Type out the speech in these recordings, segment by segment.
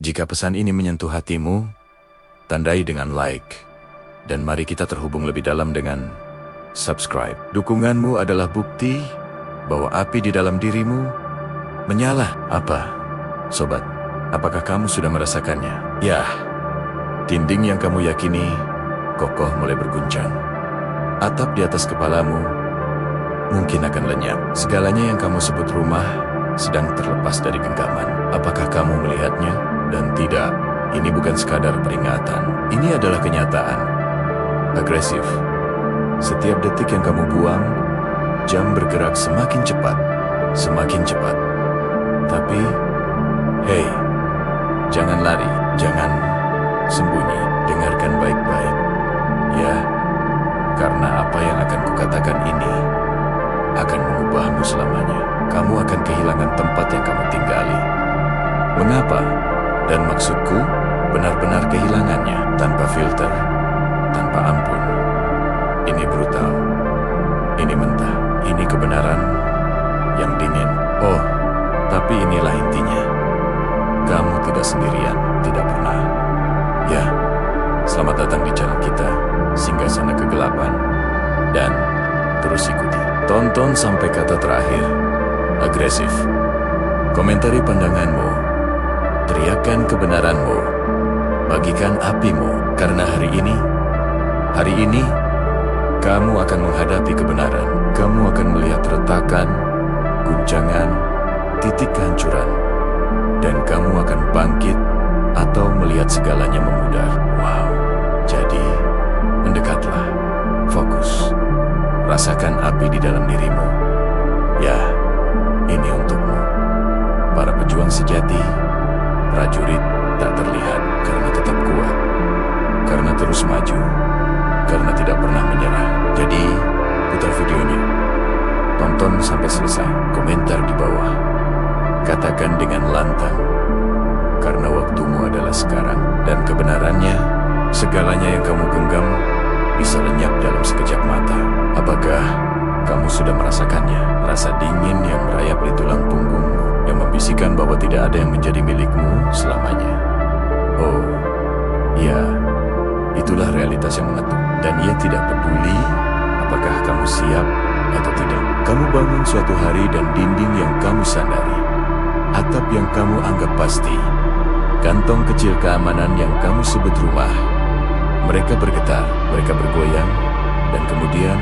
Jika pesan ini menyentuh hatimu, tandai dengan like. Dan mari kita terhubung lebih dalam dengan subscribe. Dukunganmu adalah bukti bahwa api di dalam dirimu menyala. Apa, sobat? Apakah kamu sudah merasakannya? Ya, dinding yang kamu yakini kokoh mulai berguncang. Atap di atas kepalamu mungkin akan lenyap. Segalanya yang kamu sebut rumah sedang terlepas dari genggaman. Apakah kamu melihatnya? Dan tidak, ini bukan sekadar peringatan. Ini adalah kenyataan. Agresif. Setiap detik yang kamu buang, jam bergerak semakin cepat. Semakin cepat. Tapi, hei, jangan lari, jangan sembunyi. Dengarkan baik-baik. Ya, karena apa yang akan kukatakan ini akan mengubahmu selamanya. Kamu akan kehilangan tempat yang kamu tinggali. Mengapa? Dan maksudku, benar-benar kehilangannya, tanpa filter, tanpa ampun. Ini brutal, ini mentah, ini kebenaran yang dingin. Oh, tapi inilah intinya. Kamu tidak sendirian, tidak pernah. Ya, selamat datang di channel kita, Singgasana Kegelapan. Dan terus ikuti. Tonton sampai kata terakhir. Agresif. Komentari pandanganmu. Teriakan kebenaranmu. Bagikan apimu. Karena hari ini, kamu akan menghadapi kebenaran. Kamu akan melihat retakan, guncangan, titik kehancuran. Dan kamu akan bangkit atau melihat segalanya memudar. Wow. Jadi, mendekatlah. Fokus. Rasakan api di dalam dirimu. Ya, ini untukmu. Para pejuang sejati, prajurit tak terlihat karena tetap kuat, karena terus maju, karena tidak pernah menyerah. Jadi, putar videonya. Tonton sampai selesai. Komentar di bawah. Katakan dengan lantang, karena waktumu adalah sekarang. Dan kebenarannya, segalanya yang kamu genggam bisa lenyap dalam sekejap mata. Apakah kamu sudah merasakannya? Rasa dingin yang merayap di tulang punggungmu, yang membisikkan bahwa tidak ada yang menjadi milikmu selamanya. Oh, ya, itulah realitas yang mengetuk. Dan ia tidak peduli apakah kamu siap atau tidak. Kamu bangun suatu hari dan dinding yang kamu sandari, atap yang kamu anggap pasti, kantong kecil keamanan yang kamu sebut rumah, mereka bergetar, mereka bergoyang, dan kemudian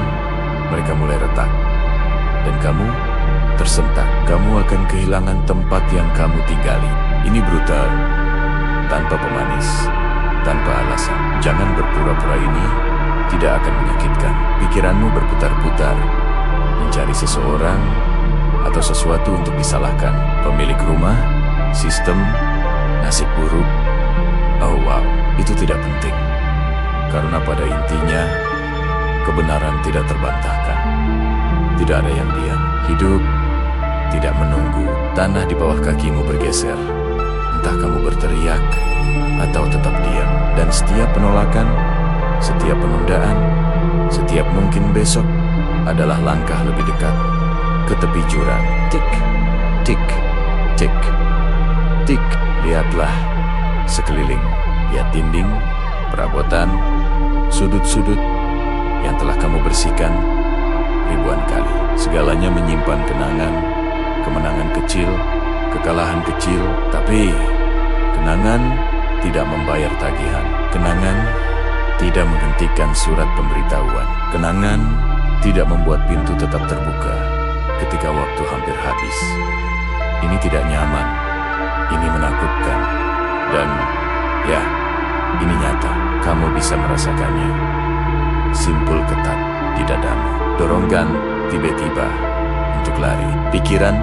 mereka mulai retak. Dan kamu tersentak. Kamu akan kehilangan tempat yang kamu tinggali. Ini brutal, tanpa pemanis, tanpa alasan. Jangan berpura-pura, ini tidak akan menyakitkan. Pikiranmu berputar-putar, mencari seseorang atau sesuatu untuk disalahkan. Pemilik rumah, sistem, nasib buruk. Oh wow, itu tidak penting. Karena pada intinya, kebenaran tidak terbantahkan. Tidak ada yang diam. Hidup tidak menunggu. Tanah di bawah kakimu bergeser. Entah kamu berteriak atau tetap diam. Dan setiap penolakan, setiap penundaan, setiap mungkin besok adalah langkah lebih dekat ke tepi jurang. Tik, tik, tik, tik. Lihatlah sekeliling. Lihat dinding, perabotan, sudut-sudut yang telah kamu bersihkan ribuan kali. Segalanya menyimpan kenangan, kemenangan kecil, kekalahan kecil. Tapi kenangan tidak membayar tagihan. Kenangan tidak menghentikan surat pemberitahuan. Kenangan tidak membuat pintu tetap terbuka ketika waktu hampir habis. Ini tidak nyaman. Ini menakutkan. Dan ya, ini nyata. Kamu bisa merasakannya. Simpul ketat di dadamu. Dorongan tiba-tiba untuk lari. Pikiran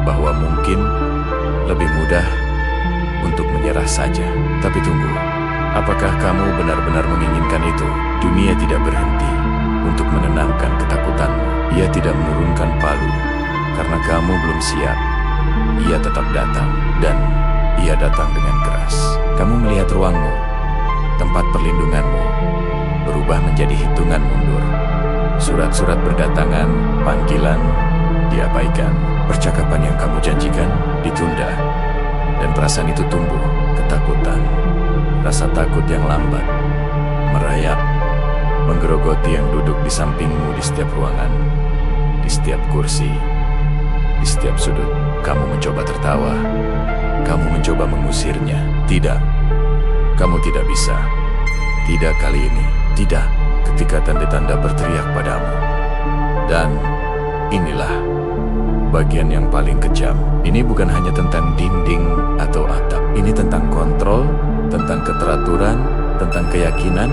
bahwa mungkin lebih mudah untuk menyerah saja. Tapi tunggu, apakah kamu benar-benar menginginkan itu? Dunia tidak berhenti untuk menenangkan ketakutanmu. Ia tidak menurunkan palu karena kamu belum siap. Ia tetap datang, dan ia datang dengan keras. Kamu melihat ruangmu, tempat perlindunganmu, berubah menjadi hitungan mundur. Surat-surat berdatangan, panggilan diabaikan, percakapan yang kamu janjikan ditunda, dan perasaan itu tumbuh ketakutan, rasa takut yang lambat, merayap, menggerogoti yang duduk di sampingmu di setiap ruangan, di setiap kursi, di setiap sudut. Kamu mencoba tertawa, kamu mencoba mengusirnya. Tidak, kamu tidak bisa. Tidak kali ini, tidak ketika tanda-tanda berteriak padamu. Dan inilah bagian yang paling kejam. Ini bukan hanya tentang dinding atau atap. Ini tentang kontrol, tentang keteraturan, tentang keyakinan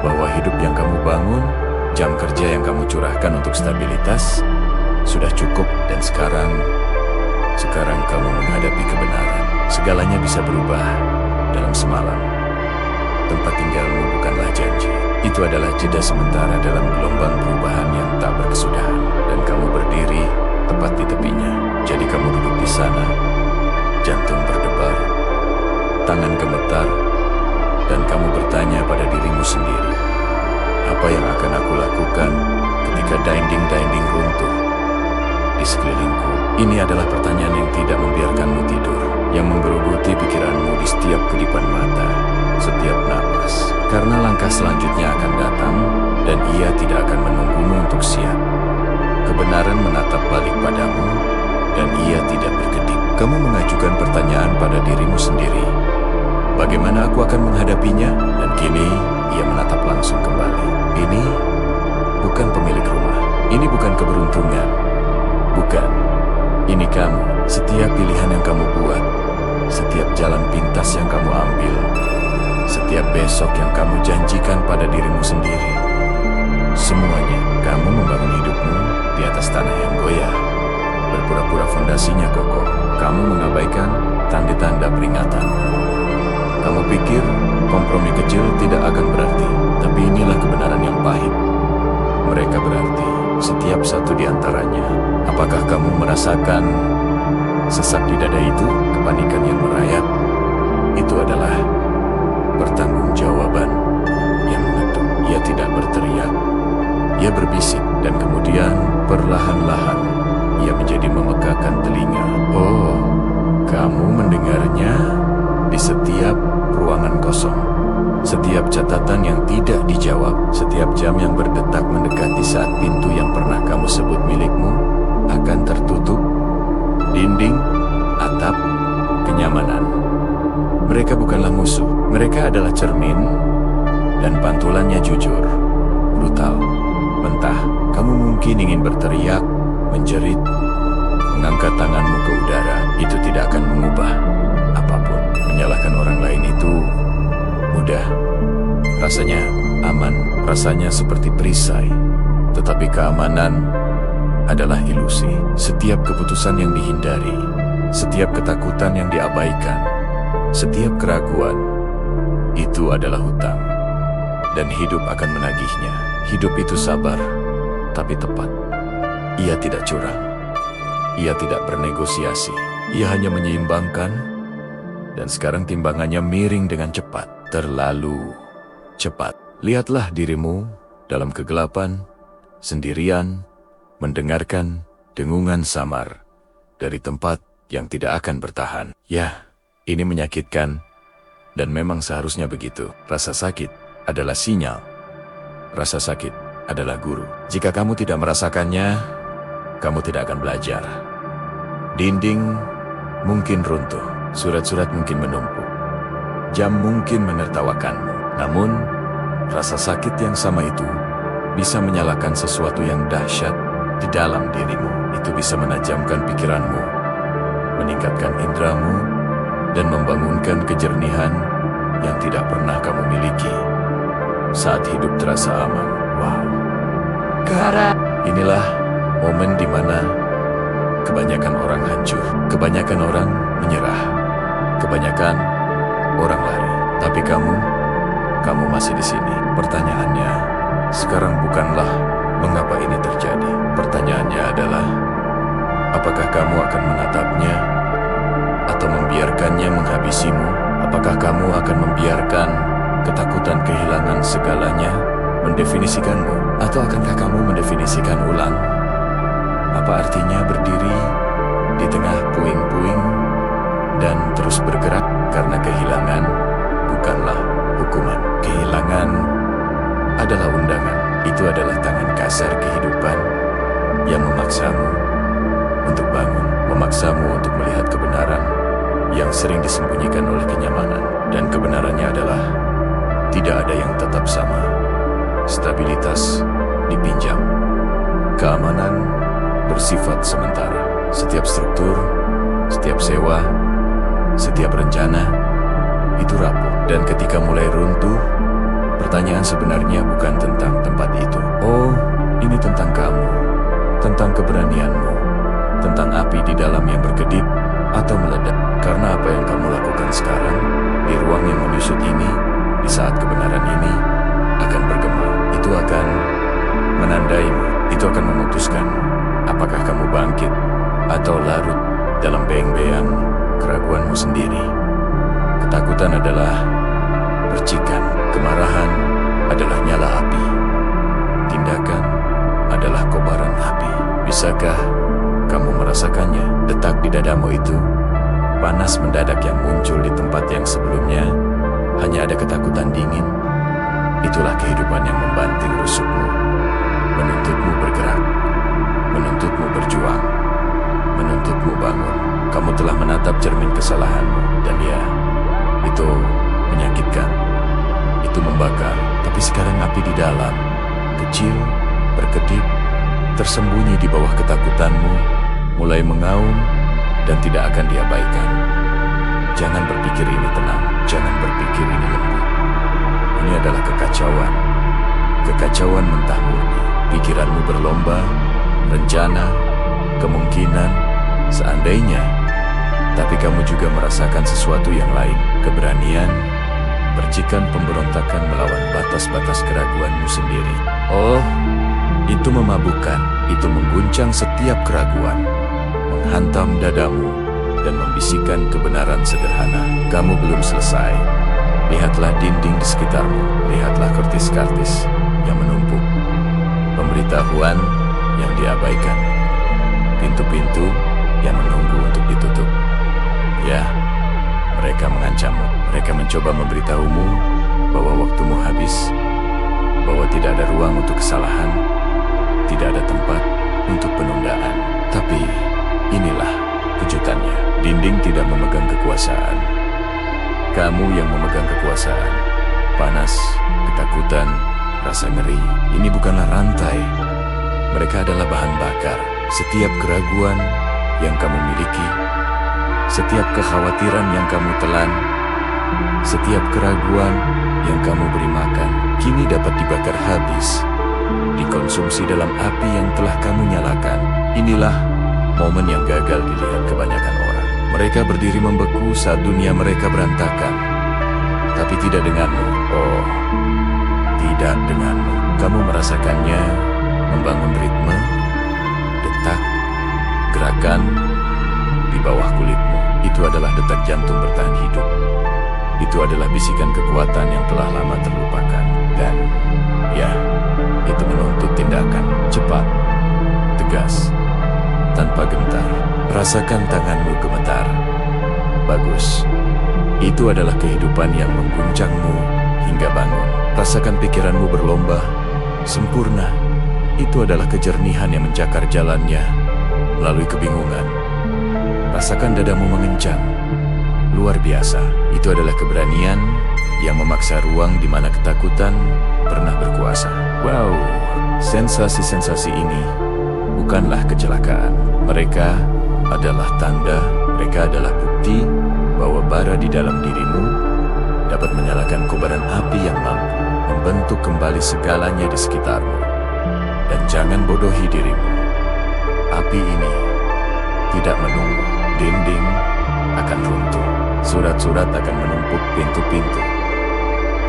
bahwa hidup yang kamu bangun, jam kerja yang kamu curahkan untuk stabilitas, sudah cukup. Dan sekarang kamu menghadapi kebenaran. Segalanya bisa berubah dalam semalam. Tempat tinggalmu bukanlah janji. Itu adalah jeda sementara dalam gelombang perubahan yang tak berkesudahan. Dan kamu berdiri tepat di tepinya. Jadi kamu duduk di sana, jantung berdebar, tangan gemetar, dan kamu bertanya pada dirimu sendiri, apa yang akan aku lakukan ketika dinding-dinding runtuh di sekelilingku? Ini adalah pertanyaan yang tidak membiarkanmu tidur, yang menggerogoti pikiranmu di setiap kedipan mata, setiap napas. Karena langkah selanjutnya akan datang, dan ia tidak akan menunggumu untuk siap. Kebenaran menatap balik padamu, dan ia tidak berkedip. Kamu mengajukan pertanyaan pada dirimu sendiri, bagaimana aku akan menghadapinya? Dan kini, ia menatap langsung kembali. Ini bukan pemilik rumah. Ini bukan keberuntungan. Bukan. Ini kamu. Setiap pilihan yang kamu buat, setiap jalan pintas yang kamu ambil, setiap besok yang kamu janjikan pada dirimu sendiri, semuanya kamu membangun hidupmu di atas tanah yang goyah, berpura-pura fondasinya kokoh. Kamu mengabaikan tanda-tanda peringatan. Kamu pikir kompromi kecil tidak akan berarti, tapi inilah kebenaran yang pahit. Mereka berarti, setiap satu di antaranya. Apakah kamu merasakan sesak di dada itu, kepanikan yang merayap? Itu adalah pertanggungjawaban yang mengetuk. Ia tidak berteriak, ia berbisik, dan kemudian perlahan-lahan ia menjadi memekakan telinga. Oh, kamu mendengarnya di setiap ruangan kosong, setiap catatan yang tidak dijawab, setiap jam yang berdetak mendekati saat pintu yang pernah kamu sebut milikmu akan tertutup. Dinding, atap, kenyamanan. Mereka bukanlah musuh, mereka adalah cermin, dan pantulannya jujur, brutal, mentah. Kamu mungkin ingin berteriak, menjerit, mengangkat tanganmu ke udara. Itu tidak akan mengubah apapun. Menyalahkan orang lain itu mudah. Rasanya aman, rasanya seperti perisai. Tetapi keamanan adalah ilusi. Setiap keputusan yang dihindari, setiap ketakutan yang diabaikan, setiap keraguan, itu adalah hutang. Dan hidup akan menagihnya. Hidup itu sabar, tapi tepat. Ia tidak curang. Ia tidak bernegosiasi. Ia hanya menyeimbangkan. Dan sekarang timbangannya miring dengan cepat. Terlalu cepat. Lihatlah dirimu dalam kegelapan, sendirian, mendengarkan dengungan samar dari tempat yang tidak akan bertahan. Ya, ini menyakitkan, dan memang seharusnya begitu. Rasa sakit adalah sinyal. Rasa sakit adalah guru. Jika kamu tidak merasakannya, kamu tidak akan belajar. Dinding mungkin runtuh, surat-surat mungkin menumpuk, jam mungkin menertawakanmu. Namun, rasa sakit yang sama itu bisa menyalakan sesuatu yang dahsyat di dalam dirimu. Itu bisa menajamkan pikiranmu, meningkatkan indramu, dan membangunkan kejernihan yang tidak pernah kamu miliki saat hidup terasa aman. Wow. Inilah momen di mana kebanyakan orang hancur, kebanyakan orang menyerah, kebanyakan orang lari. Tapi kamu masih di sini. Pertanyaannya sekarang bukanlah mengapa ini terjadi. Pertanyaannya adalah, apakah kamu akan menatapnya atau membiarkannya menghabisimu? Apakah kamu akan membiarkan ketakutan kehilangan segalanya mendefinisikanmu? Atau akankah kamu mendefinisikan ulang apa artinya berdiri di tengah puing-puing dan terus bergerak? Karena kehilangan adalah undangan. Itu adalah tangan kasar kehidupan yang memaksamu untuk bangun, memaksamu untuk melihat kebenaran yang sering disembunyikan oleh kenyamanan. Dan kebenarannya adalah tidak ada yang tetap sama. Stabilitas dipinjam. Keamanan bersifat sementara. Setiap struktur, setiap sewa, setiap rencana itu rapuh. Dan ketika mulai runtuh, pertanyaan sebenarnya bukan tentang tempat itu. Oh, ini tentang kamu, tentang keberanianmu, tentang api di dalam yang berkedip atau meledak. Karena apa yang kamu lakukan sekarang, di ruang yang menyusut ini, di saat kebenaran ini akan bergema. Itu akan menandaimu, itu akan memutuskan apakah kamu bangkit atau larut dalam beang-beang keraguanmu sendiri. Ketakutan adalah percikan, kemarahan adalah nyala api, tindakan adalah kobaran api. Bisakah kamu merasakannya? Detak di dadamu itu, panas mendadak yang muncul di tempat yang sebelumnya hanya ada ketakutan dingin. Itulah kehidupan yang membanting rusukmu, menuntutmu bergerak, menuntutmu berjuang, menuntutmu bangun. Kamu telah menatap cermin kesalahanmu, dan ya, itu menyakitkan, itu membakar. Tapi sekarang api di dalam, kecil, berkedip, tersembunyi di bawah ketakutanmu, mulai mengaum dan tidak akan diabaikan. Jangan berpikir ini tenang, jangan berpikir ini lembut. Ini adalah kekacauan, kekacauan mentah murni. Pikiranmu berlomba, rencana, kemungkinan, seandainya. Tapi kamu juga merasakan sesuatu yang lain, keberanian, percikan pemberontakan melawan batas-batas keraguanmu sendiri. Oh, itu memabukkan, itu mengguncang setiap keraguan, menghantam dadamu, dan membisikkan kebenaran sederhana. Kamu belum selesai. Lihatlah dinding di sekitarmu, lihatlah kartis-kartis yang menumpuk, pemberitahuan yang diabaikan, pintu-pintu yang menunggu untuk ditutup. Ya, mereka mengancammu, mereka mencoba memberitahumu bahwa waktumu habis, bahwa tidak ada ruang untuk kesalahan, tidak ada tempat untuk penundaan. Tapi inilah kejutannya, dinding tidak memegang kekuasaan. Kamu yang memegang kekuasaan. Panas, ketakutan, rasa ngeri. Ini bukanlah rantai. Mereka adalah bahan bakar. Setiap keraguan yang kamu miliki, setiap kekhawatiran yang kamu telan, setiap keraguan yang kamu beri makan, kini dapat dibakar habis, dikonsumsi dalam api yang telah kamu nyalakan. Inilah momen yang gagal dilihat kebanyakan orang. Mereka berdiri membeku saat dunia mereka berantakan. Tapi tidak denganmu. Oh, tidak denganmu. Kamu merasakannya membangun ritme, detak, gerakan di bawah kulitmu. Itu adalah detak jantung bertahan hidup. Itu adalah bisikan kekuatan yang telah lama terlupakan. Dan, ya, itu menuntut tindakan cepat, tegas, tanpa gentar. Rasakan tanganmu gemetar. Bagus. Itu adalah kehidupan yang mengguncangmu hingga bangun. Rasakan pikiranmu berlomba, sempurna. Itu adalah kejernihan yang mencakar jalannya melalui kebingungan. Rasakan dadamu mengencang. Luar biasa. Itu adalah keberanian yang memaksa ruang di mana ketakutan pernah berkuasa. Wow, sensasi-sensasi ini bukanlah kecelakaan. Mereka adalah tanda, mereka adalah bukti bahwa bara di dalam dirimu dapat menyalakan kobaran api yang mampu membentuk kembali segalanya di sekitarmu. Dan jangan bodohi dirimu. Api ini tidak menunggu. Dinding akan runtuh. Surat-surat akan menumpuk, pintu-pintu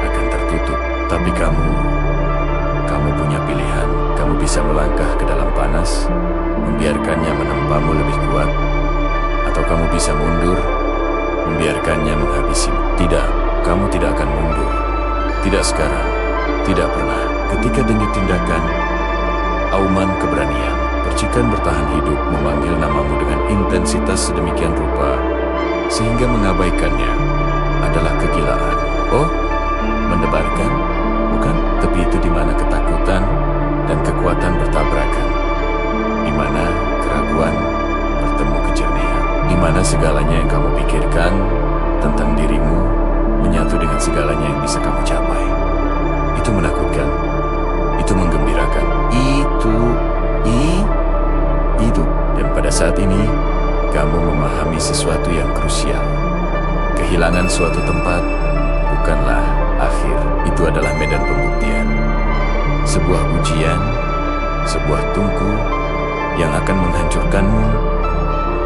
akan tertutup. Tapi kamu punya pilihan. Kamu bisa melangkah ke dalam panas, membiarkannya menempamu lebih kuat, atau kamu bisa mundur, membiarkannya menghabisimu. Tidak, kamu tidak akan mundur. Tidak sekarang, tidak pernah. Ketika denyut tindakan, auman keberanian, percikan bertahan hidup memanggil namamu dengan intensitas sedemikian rupa, sehingga mengabaikannya adalah kegilaan. Oh, mendebarkan? Bukan, tapi itu di mana menyatu dengan segalanya yang bisa kamu capai. Itu menakutkan. Itu menggembirakan. Itu. Dan pada saat ini, kamu memahami sesuatu yang krusial. Kehilangan suatu tempat bukanlah akhir. Itu adalah medan pembuktian. Sebuah ujian, sebuah tungku yang akan menghancurkanmu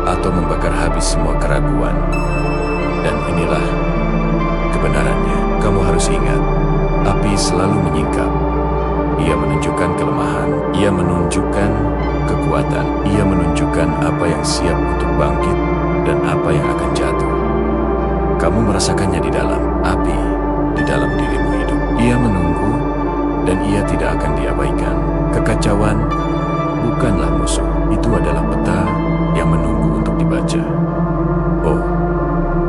atau membakar habis semua keraguan. Dan inilah kebenarannya. Kamu harus ingat, api selalu menyingkap. Ia menunjukkan kelemahan, ia menunjukkan kekuatan, ia menunjukkan apa yang siap untuk bangkit dan apa yang akan jatuh. Kamu merasakannya di dalam api, di dalam dirimu hidup. Ia menunggu dan ia tidak akan diabaikan. Kekacauan bukanlah musuh, itu adalah peta yang menunggu untuk dibaca. Oh,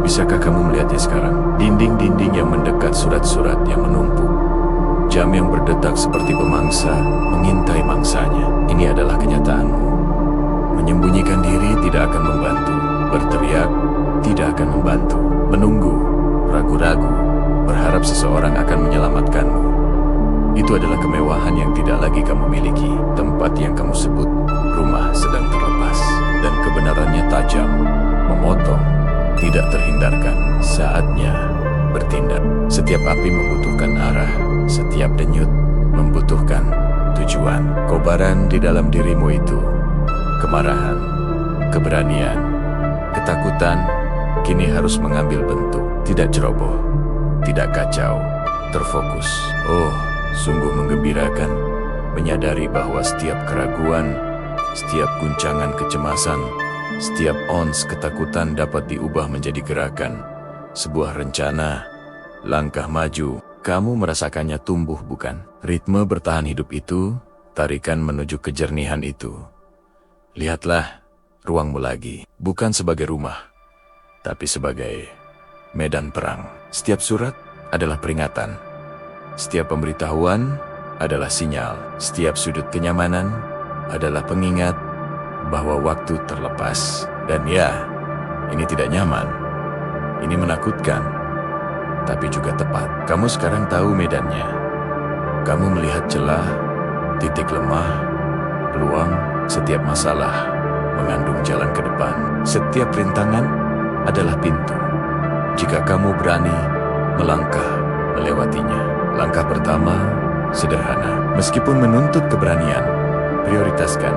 bisakah kamu melihatnya sekarang? Dinding-dinding yang mendekat, surat-surat yang menumpuk, jam yang berdetak seperti pemangsa mengintai mangsanya. Ini adalah kenyataanmu. Menyembunyikan diri tidak akan membantu. Berteriak tidak akan membantu. Menunggu, ragu-ragu, berharap seseorang akan menyelamatkanmu. Itu adalah kemewahan yang tidak lagi kamu miliki. Tempat yang kamu sebut rumah sedang terlepas. Dan kebenarannya tajam, memotong, tidak terhindarkan. Saatnya bertindak. Setiap api membutuhkan arah. Setiap denyut membutuhkan tujuan. Kobaran di dalam dirimu itu, kemarahan, keberanian, ketakutan, kini harus mengambil bentuk. Tidak ceroboh, tidak kacau, terfokus. Oh, sungguh menggembirakan menyadari bahwa setiap keraguan, setiap guncangan kecemasan, setiap ons ketakutan dapat diubah menjadi gerakan, sebuah rencana, langkah maju. Kamu merasakannya tumbuh, bukan? Ritme bertahan hidup itu, tarikan menuju kejernihan itu. Lihatlah ruangmu lagi, bukan sebagai rumah, tapi sebagai medan perang. Setiap surat adalah peringatan. Setiap pemberitahuan adalah sinyal. Setiap sudut kenyamanan adalah pengingat bahwa waktu terlepas. Dan ya, ini tidak nyaman. Ini menakutkan, tapi juga tepat. Kamu sekarang tahu medannya. Kamu melihat celah, titik lemah, peluang. Setiap masalah mengandung jalan ke depan. Setiap rintangan adalah pintu. Jika kamu berani melangkah melewatinya. Langkah pertama sederhana. Meskipun menuntut keberanian, prioritaskan.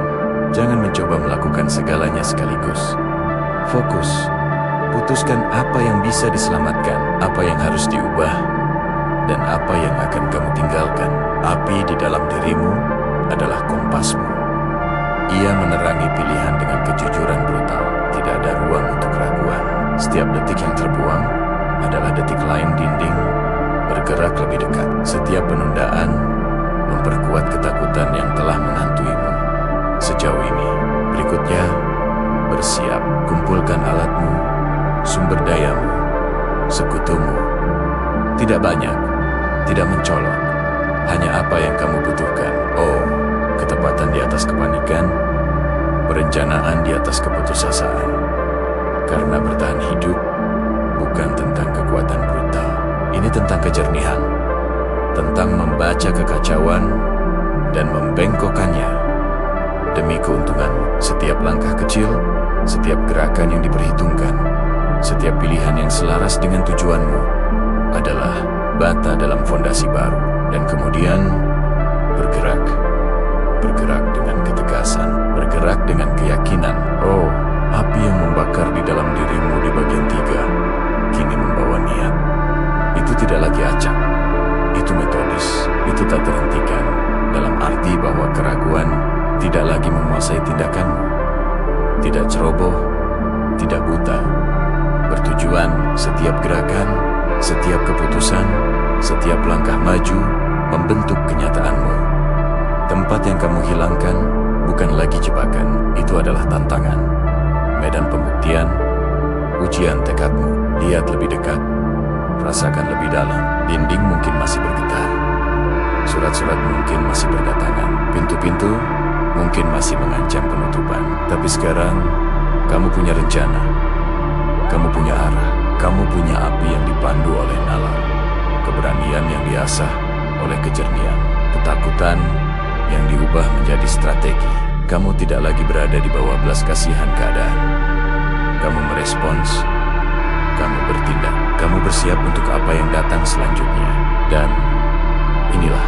Jangan mencoba melakukan segalanya sekaligus. Fokus. Putuskan apa yang bisa diselamatkan, apa yang harus diubah, dan apa yang akan kamu tinggalkan. Api di dalam dirimu adalah kompasmu. Ia menerangi pilihan dengan kejujuran brutal. Tidak ada ruang untuk keraguan. Setiap detik yang terbuang adalah detik lain dinding bergerak lebih dekat. Setiap penundaan memperkuat ketakutan yang telah menghantuimu sejauh ini. Berikutnya, bersiap. Kumpulkan alatmu, sumber dayamu, sekutumu. Tidak banyak, tidak mencolok, hanya apa yang kamu butuhkan. Oh, ketepatan di atas kepanikan, perencanaan di atas keputusasaan. Karena bertahan hidup bukan tentang kekuatan brutal. Ini tentang kejernihan, tentang membaca kekacauan dan membengkokkannya demi keuntunganmu. Setiap langkah kecil, setiap gerakan yang diperhitungkan, setiap pilihan yang selaras dengan tujuanmu adalah bata dalam fondasi baru. Dan kemudian bergerak. Bergerak dengan ketegasan, bergerak dengan keyakinan. Oh, api yang membakar di dalam dirimu di bagian 3 kini membawa niat. Itu tidak lagi acak, itu metodis, itu tak terhentikan. Dalam arti bahwa keraguan tidak lagi menguasai tindakanmu. Tidak ceroboh, tidak buta. Bertujuan, setiap gerakan, setiap keputusan, setiap langkah maju membentuk kenyataanmu. Tempat yang kamu hilangkan bukan lagi jebakan, itu adalah tantangan. Medan pembuktian, ujian tekadmu. Lihat lebih dekat, rasakan lebih dalam. Dinding mungkin masih bergetar, surat-surat mungkin masih berdatangan, pintu-pintu mungkin masih mengancam penutupan. Tapi sekarang, kamu punya rencana, kamu punya arah, kamu punya api yang dipandu oleh nalar. diasah oleh kejernihan. Ketakutan yang diubah menjadi strategi. Kamu tidak lagi berada di bawah belas kasihan keadaan. Kamu merespons, kamu bertindak, kamu bersiap untuk apa yang datang selanjutnya. Dan inilah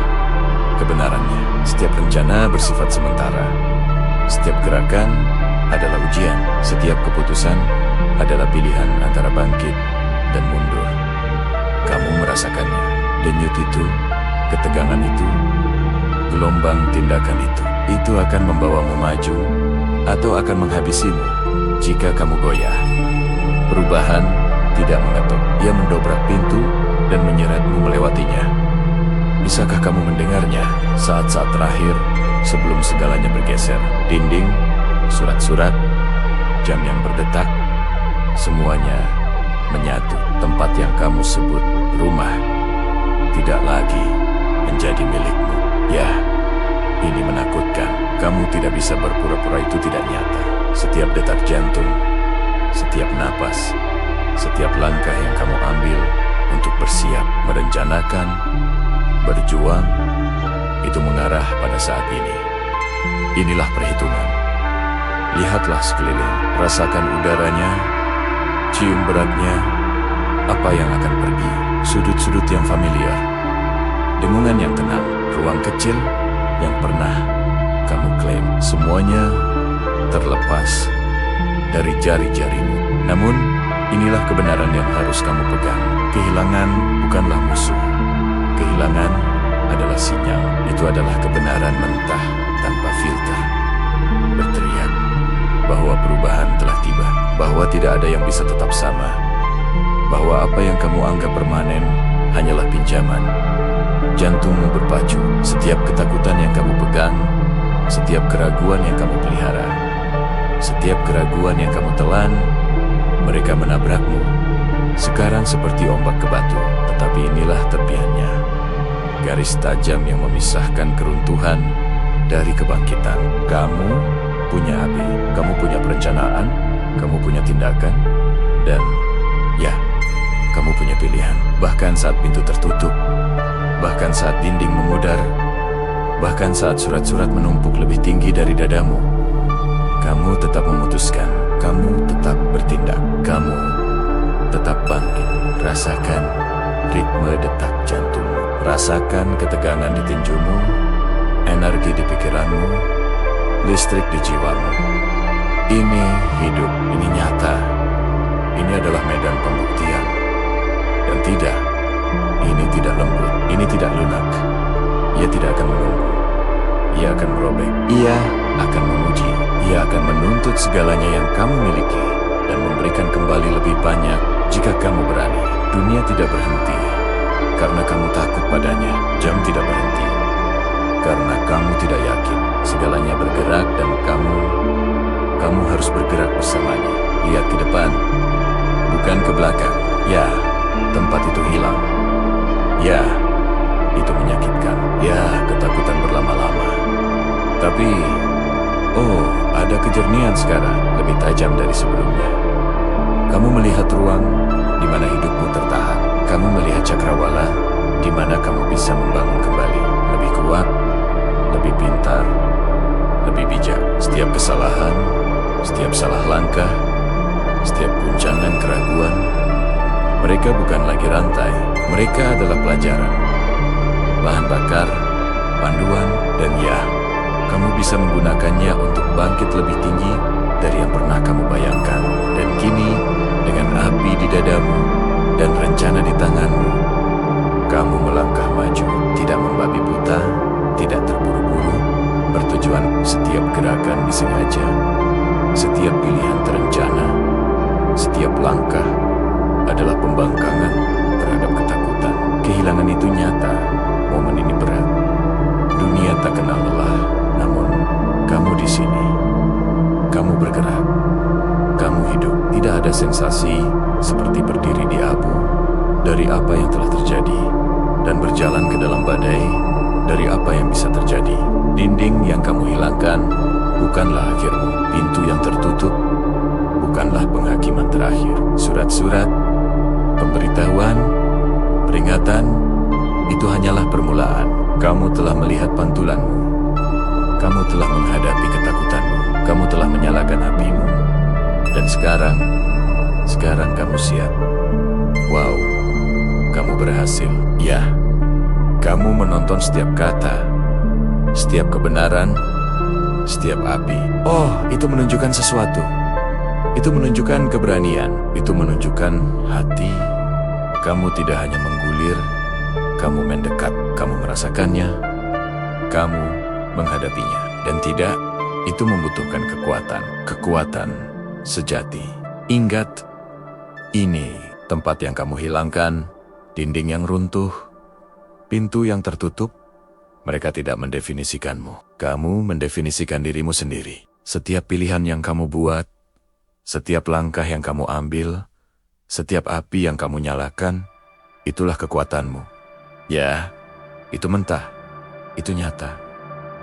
kebenarannya. Setiap rencana bersifat sementara. Setiap gerakan adalah ujian. Setiap keputusan adalah pilihan antara bangkit dan mundur. Kamu merasakannya. Denyut itu, ketegangan itu, gelombang tindakan itu. Itu akan membawamu maju atau akan menghabisimu jika kamu goyah. Perubahan tidak mengetuk. Ia mendobrak pintu dan menyeretmu melewatinya. Bisakah kamu mendengarnya saat-saat terakhir sebelum segalanya bergeser? Dinding, surat-surat, jam yang berdetak, semuanya menyatu. Tempat yang kamu sebut rumah tidak lagi menjadi milikmu. Ya, ini menakutkan. Kamu tidak bisa berpura-pura itu tidak nyata. Setiap detak jantung, setiap napas, setiap langkah yang kamu ambil untuk bersiap, merencanakan, berjuang, itu mengarah pada saat ini. Inilah perhitungan. Lihatlah sekeliling, rasakan udaranya, cium beratnya, apa yang akan pergi, sudut-sudut yang familiar, dengungan yang tenang, ruang kecil yang pernah kamu klaim. Semuanya terlepas dari jari-jarimu. Namun, inilah kebenaran yang harus kamu pegang. Kehilangan bukanlah musuh. Kehilangan adalah sinyal. Itu adalah kebenaran mentah tanpa filter. Berteriak bahwa perubahan telah tiba, bahwa tidak ada yang bisa tetap sama, bahwa apa yang kamu anggap permanen hanyalah pinjaman. Jantungmu berpacu. Setiap ketakutan yang kamu pegang, setiap keraguan yang kamu pelihara, setiap keraguan yang kamu telan, mereka menabrakmu. Sekarang seperti ombak ke batu, tetapi inilah tepiannya. Garis tajam yang memisahkan keruntuhan dari kebangkitan. Kamu punya api, kamu punya perencanaan, kamu punya tindakan, dan ya, kamu punya pilihan. Bahkan saat pintu tertutup, bahkan saat dinding memudar, bahkan saat surat-surat menumpuk lebih tinggi dari dadamu, kamu tetap memutuskan, kamu tetap bertindak, kamu tetap bangkit. Rasakan ritme detak jantungmu, rasakan ketegangan di tinjumu, energi di pikiranmu, listrik di jiwamu. Ini hidup, ini nyata, ini adalah medan pembuktian. Dan tidak, ini tidak lembut, ini tidak lunak. Ia tidak akan menunggu, ia akan merobek, ia akan memuji, ia akan menuntut segalanya yang kamu miliki dan memberikan kembali lebih banyak jika kamu berani. Dunia tidak berhenti karena kamu takut padanya. Jam tidak berhenti karena kamu tidak yakin. Segalanya bergerak dan kamu harus bergerak bersamanya. Lihat ke depan, bukan ke belakang. Ya, tempat itu hilang. Ya, itu menyakitkan. Ya, ketakutan berlama-lama. Tapi, oh, ada kejernihan sekarang, lebih tajam dari sebelumnya. Kamu melihat ruang di mana hidupmu tertahan. Kamu melihat cakrawala di mana kamu bisa membangun kembali. Lebih kuat, lebih pintar, lebih bijak. Setiap kesalahan, setiap salah langkah, setiap guncangan keraguan, mereka bukan lagi rantai. Mereka adalah pelajaran, bahan bakar, panduan, dan ya, kamu bisa menggunakannya untuk bangkit lebih tinggi dari yang pernah kamu bayangkan. Dan kini, dengan api di dadamu dan rencana di tanganmu, kamu melangkah maju, tidak membabi buta, tidak terburu-buru, bertujuan. Setiap gerakan disengaja, setiap pilihan terencana, setiap langkah adalah pembangkangan terhadap ketakutan. Kehilangan itu nyata, momen ini berat. Dunia tak kenal lelah, namun kamu di sini. Kamu bergerak, kamu hidup. Tidak ada sensasi seperti berdiri di abu dari apa yang telah terjadi dan berjalan ke dalam badai dari apa yang bisa terjadi. Dinding yang kamu hilangkan bukanlah akhirmu. Pintu yang tertutup bukanlah penghakiman terakhir. Surat-surat, pemberitahuan, peringatan, Itu hanyalah permulaan. Kamu telah melihat pantulanmu. Kamu telah menghadapi ketakutanmu. Kamu telah menyalakan apimu. Dan sekarang kamu siap. Wow, kamu berhasil. Ya, kamu menonton setiap kata, setiap kebenaran, setiap api. Oh, itu menunjukkan sesuatu. Itu menunjukkan keberanian. Itu menunjukkan hati. Kamu tidak hanya menggulir, kamu mendekat, kamu merasakannya, kamu menghadapinya. Dan tidak, itu membutuhkan kekuatan sejati. Ingat, ini tempat yang kamu hilangkan, dinding yang runtuh, pintu yang tertutup. Mereka tidak mendefinisikanmu. Kamu mendefinisikan dirimu sendiri. Setiap pilihan yang kamu buat, setiap langkah yang kamu ambil, setiap api yang kamu nyalakan, itulah kekuatanmu. Ya, itu mentah, itu nyata,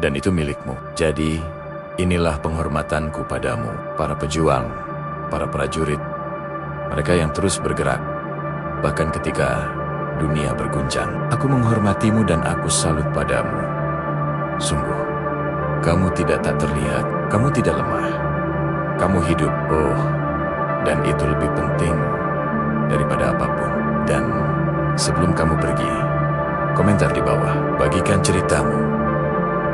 dan itu milikmu. Jadi, inilah penghormatanku padamu, para pejuang, para prajurit, mereka yang terus bergerak. Bahkan ketika dunia berguncang, aku menghormatimu dan aku salut padamu. Sungguh, kamu tak terlihat, kamu tidak lemah, kamu hidup. Oh, dan itu lebih penting daripada apapun. Dan sebelum kamu pergi, komentar di bawah, bagikan ceritamu,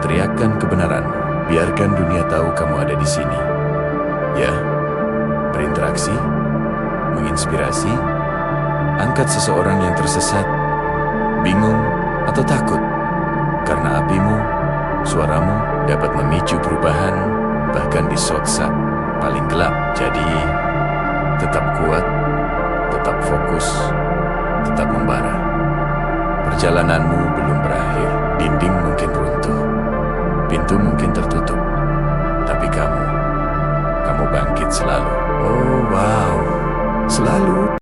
teriakkan kebenaranmu, biarkan dunia tahu kamu ada di sini. Ya, berinteraksi, menginspirasi, angkat seseorang yang tersesat, bingung, atau takut. Karena apimu, suaramu dapat memicu perubahan, bahkan di saat paling gelap. Jadi, tetap kuat, tetap fokus, tetap membara. Perjalananmu belum berakhir. Dinding mungkin runtuh, pintu mungkin tertutup, tapi kamu bangkit selalu. Oh wow, selalu.